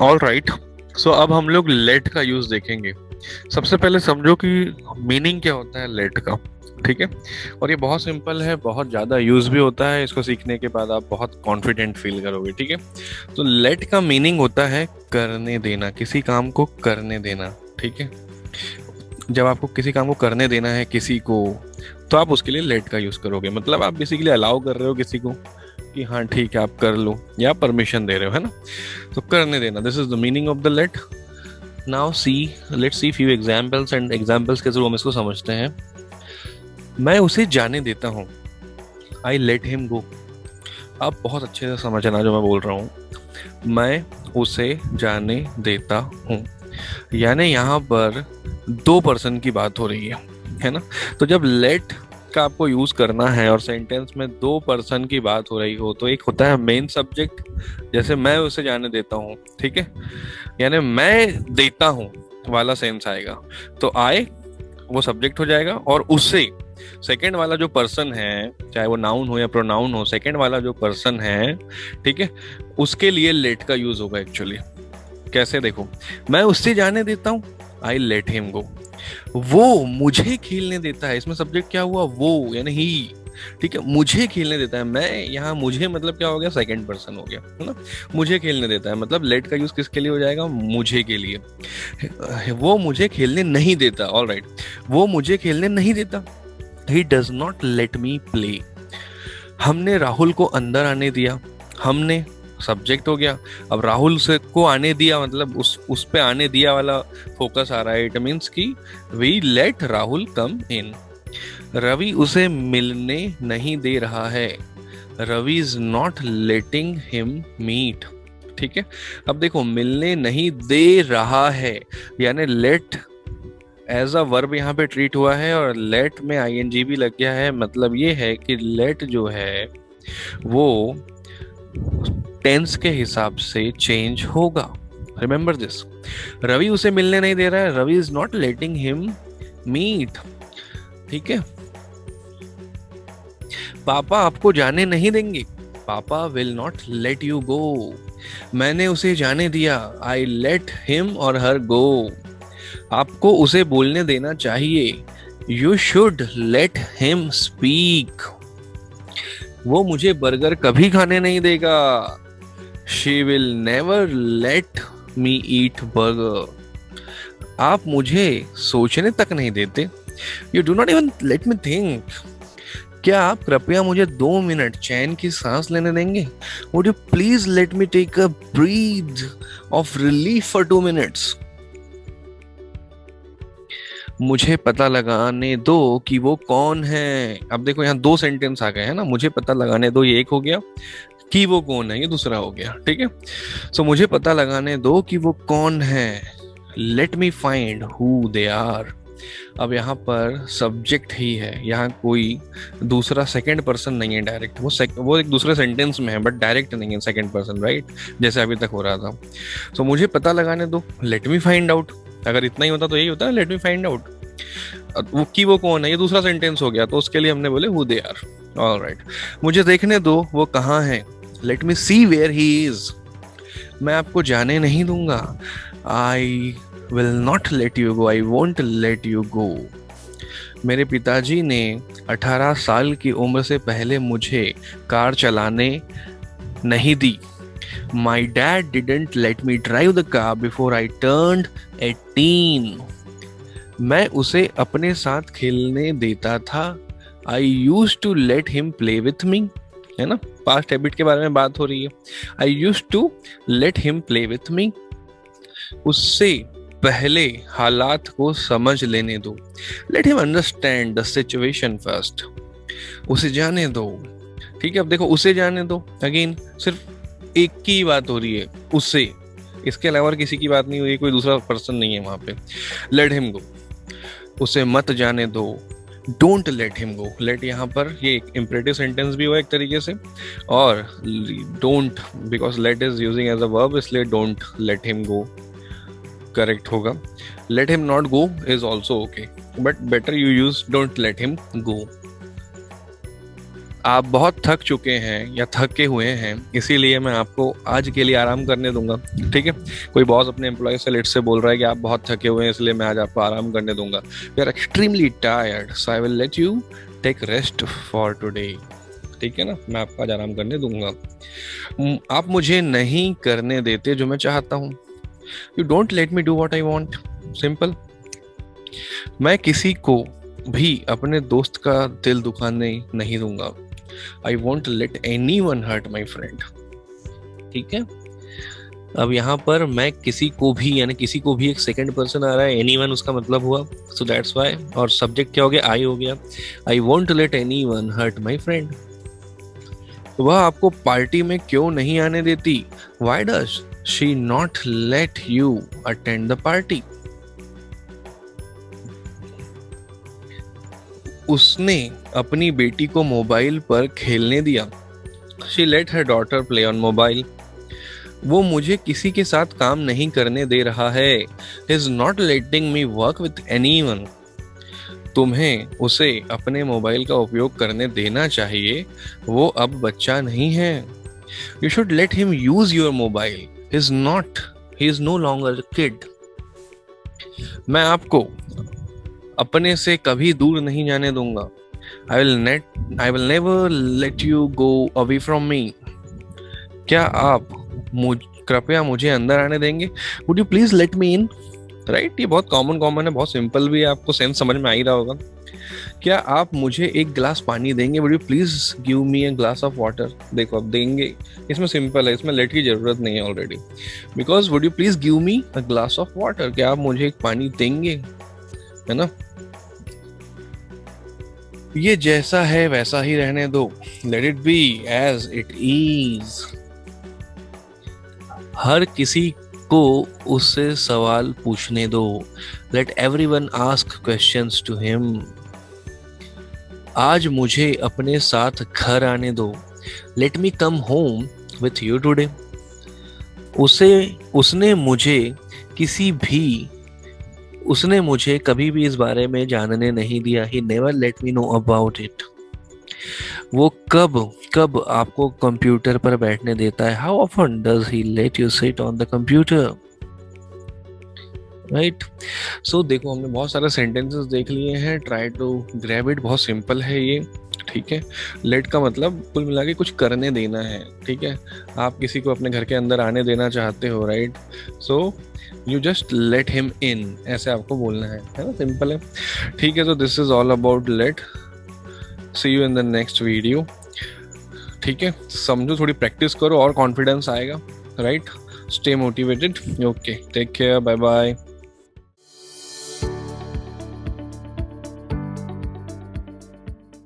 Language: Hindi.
All right. सो अब हम लोग लेट का यूज देखेंगे। सबसे पहले समझो कि मीनिंग क्या होता है लेट का। ठीक है। और ये बहुत सिंपल है, बहुत ज़्यादा यूज भी होता है। इसको सीखने के बाद आप बहुत कॉन्फिडेंट फील करोगे। ठीक है। तो लेट का मीनिंग होता है करने देना, किसी काम को करने देना। ठीक है। जब आपको किसी काम को करने देना है किसी को, तो आप उसके लिए लेट का यूज करोगे। मतलब आप बेसिकली अलाउ कर रहे हो किसी को कि हाँ ठीक है आप कर लो, या परमिशन दे रहे हो, है ना। तो करने देना, this is the meaning of the let. Now see, let's see few examples, and examples के थ्रू हम इसको समझते हैं। मैं उसे जाने देता हूँ, आई लेट हिम गो। आप बहुत अच्छे से समझना जो मैं बोल रहा हूँ। मैं उसे जाने देता हूँ, यानी यहाँ पर दो पर्सन की बात हो रही है ना। तो जब लेट का आपको यूज करना है और सेंटेंस में दो पर्सन की बात हो रही हो, तो एक होता है मेन सब्जेक्ट, जैसे मैं उसे जाने देता हूँ। ठीक है। यानी मैं देता हूँ वाला सेंस आएगा, तो आई वो सब्जेक्ट हो जाएगा, और उससे सेकंड वाला जो पर्सन है, चाहे वो नाउन हो या प्रोनाउन हो, सेकंड वाला जो पर्सन है, ठीक है, उसके लिए लेट का यूज होगा एक्चुअली। कैसे देखो, मैं उससे जाने देता हूँ, आई लेट हिम गो। वो मुझे खेलने देता है, इसमें सब्जेक्ट क्या हुआ, वो यानी ही। ठीक है, मुझे खेलने देता है, मैं यहाँ मुझे मतलब क्या हो गया, सेकंड पर्सन हो गया, है ना। मुझे खेलने देता है मतलब लेट का यूज किसके लिए हो जाएगा, मुझे के लिए। वो मुझे खेलने नहीं देता, ऑल राइट, वो मुझे खेलने नहीं देता, he does not let me play. हमने राहुल को अंदर आने दिया, हमने सब्जेक्ट हो गया। अब राहुल से को आने दिया मतलब उस पे आने दिया वाला फोकस आ रहा है। इट मीन्स कि we let Rahul come in. Ravi उसे मिलने नहीं दे रहा है, Ravi is not letting him meet. ठीक है। अब देखो, मिलने नहीं दे रहा है यानी लेट एज अ वर्ब यहाँ पे ट्रीट हुआ है, और लेट में आईएनजी भी लग गया है। मतलब ये है कि लेट जो है वो टेंस के हिसाब से चेंज होगा। Remember this. रवि उसे मिलने नहीं दे रहा है, Ravi is not letting him meet. ठीक है। पापा आपको जाने नहीं देंगे, papa will not let you go. मैंने उसे जाने दिया, आई लेट हिम और हर गो। आपको उसे बोलने देना चाहिए, you should let him speak. वो मुझे बर्गर कभी खाने नहीं देगा, she will never let me eat burger. आप मुझे सोचने तक नहीं देते, you do not even let me think. क्या आप कृपया मुझे 2 मिनट चैन की सांस लेने देंगे, would you please let me take a breath of relief for 2 minutes. मुझे पता लगाने दो कि वो कौन है। अब देखो यहाँ दो सेंटेंस आ गए हैं ना, मुझे पता लगाने दो ये एक हो गया, कि वो कौन है ये दूसरा हो गया। ठीक है। सो मुझे पता लगाने दो कि वो कौन है, let me find who they are. अब यहाँ पर सब्जेक्ट ही है, यहाँ कोई दूसरा सेकंड पर्सन नहीं है डायरेक्ट। वो एक दूसरे सेंटेंस में है बट डायरेक्ट नहीं है सेकंड पर्सन, राइट, जैसे अभी तक हो रहा था। सो मुझे पता लगाने दो, लेट मी फाइंड आउट। अगर इतना ही होता तो यही होता है, लेट मी फाइंड आउट। वो की वो कौन है ये दूसरा सेंटेंस हो गया, तो उसके लिए हमने बोले हु दे आर। ऑलराइट। मुझे देखने दो वो कहाँ है, let me see where he is. मैं आपको जाने नहीं दूंगा, I will not let you go, I won't let you go. मेरे पिताजी ने 18 साल की उम्र से पहले मुझे कार चलाने नहीं दी, my dad didn't let me drive the car before I turned 18। मैं उसे अपने साथ खेलने देता था, I use to let him play with me. है ना, पास्ट हैबिट के बारे में बात हो रही है। I use to let him play with me. उससे पहले हालात को समझ लेने दो, let him understand the situation first. उसे जाने दो। ठीक है। अब देखो, उसे जाने दो, अगेन सिर्फ एक की बात हो रही है, उससे, इसके अलावा किसी की बात नहीं हुई, कोई दूसरा पर्सन नहीं है वहां पे। लेट हिम गो, उसे मत जाने दो, don't let him go. Let यहाँ पर ये एक इम्परेटिव सेंटेंस भी हुआ एक तरीके से, और don't because let is using as a verb, इसलिए don't let him go correct होगा। Let him not go is also okay, but better you use don't let him go. आप बहुत थक चुके हैं या थके हुए हैं, इसीलिए मैं आपको आज के लिए आराम करने दूंगा। ठीक है, कोई बॉस अपने एम्प्लॉय से लेट से बोल रहा है कि आप बहुत थके हुए हैं इसलिए मैं आज आपको आराम करने दूंगा। You are extremely tired so I will let you take rest for today. ठीक है ना, मैं आपको आज आराम करने दूंगा। आप मुझे नहीं करने देते जो मैं चाहता हूँ। You don't let me do what I want. Simple. मैं किसी को भी अपने दोस्त का दिल दुखाने नहीं दूंगा। I won't let anyone hurt my friend. ठीक है, अब यहाँ पर मैं किसी को भी, यानी किसी को भी एक सेकंड पर्सन आ रहा है, एनी वन उसका मतलब हुआ, सो दैट्स वाई। और सब्जेक्ट क्या हो गया, आई हो गया। I won't let anyone hurt my friend. वह आपको पार्टी में क्यों नहीं आने देती? Why does she not let you attend the party? उसने अपनी बेटी को मोबाइल पर खेलने दिया। She let her daughter play on mobile. वो मुझे किसी के साथ काम नहीं करने दे रहा है। He is not letting me work with anyone. तुम्हें उसे अपने मोबाइल का उपयोग करने देना चाहिए, वो अब बच्चा नहीं है। You should let him use your mobile. He is no longer kid. मैं आपको अपने से कभी दूर नहीं जाने दूंगा। I will never let you go away from me. क्या आप कृपया मुझे अंदर आने देंगे? Would you please let me in? Right, ये बहुत कॉमन है, बहुत सिंपल भी है, आपको सेंस समझ में आ ही रहा होगा। क्या आप मुझे एक गिलास पानी देंगे? Would you please give me a glass of water? देखो अब देंगे, इसमें सिंपल है, इसमें लेट की जरूरत नहीं है already, because would you please give me a glass of water, क्या आप मुझे एक पानी देंगे, है ना। ये जैसा है वैसा ही रहने दो। Let it be as it is. हर किसी को उससे सवाल पूछने दो। Let everyone ask questions to him. आज मुझे अपने साथ घर आने दो। Let me come home with you today. उसने मुझे कभी भी इस बारे में जानने नहीं दिया। He never let me know about it. वो कब आपको कंप्यूटर पर बैठने देता है? How often does he let you sit on the computer? Right, so देखो हमने बहुत सारे सेंटेंसेस देख लिए हैं। ट्राई टू ग्रैब इट, बहुत सिंपल है ये। ठीक है, लेट का मतलब कुल मिला के कुछ करने देना है। ठीक है, आप किसी को अपने घर के अंदर आने देना चाहते हो, right, so you just let him in, ऐसे आपको बोलना है ना, सिंपल है। ठीक है, तो this is all about let. See you in the next video. ठीक है, समझो, थोड़ी प्रैक्टिस करो और कॉन्फिडेंस आएगा, right. Stay motivated. Okay, take care, bye bye.